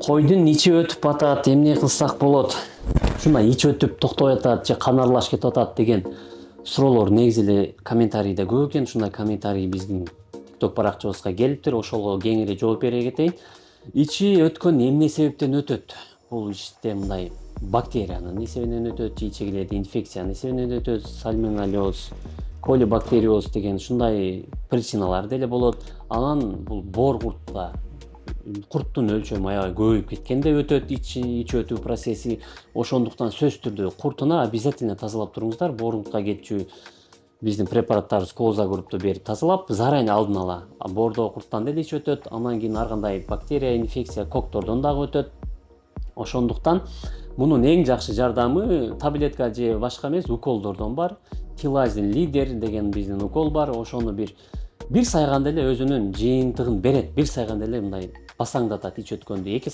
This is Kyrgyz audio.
Койдун ичи өтүп атат, эмне кылсак болот? Ушундай ич өтүп токтобой атат же каны аралаш кетип атат деген суроолор негизи эле комментарийде көп экен. Ушундай комментарий биздин TikTok баракчабызга келиптир. Ошого кеңири жооп бере кетейин. Ичи өткөн эмне себептен өтөт? Бул ичте мындай бактериянын эсебинен өтөт, ичегилерде инфекциянын эсебинен өтөт, сальмонеллез, колибактериоз деген ушундай причиналар деле болот. Анан бул боор куртта курттун өлчөмү аябай көбөйүп кеткенде өтөт ич өтүү процесси. Ошондуктан сөзсүз түрдө куртуна обязательно тазалап туруңуздар. Боордукка кетчү биздин препараттарыбыз коза группты берип тазалап, заранее алдын ала. Боордо курттан деле ич өтөт, андан кийин ар кандай бактерия, инфекция, коктордон дагы өтөт. Ошондуктан мунун эң жакшы жардамы таблетка же башка эмес, уколдордон бар. Тилазин лидер деген биздин укол бар. Ошону бир сайганда эле өзүнүн жыйынтыгын берет. Бир сайганда эле мындай басаңдатат ич өткөндү. 2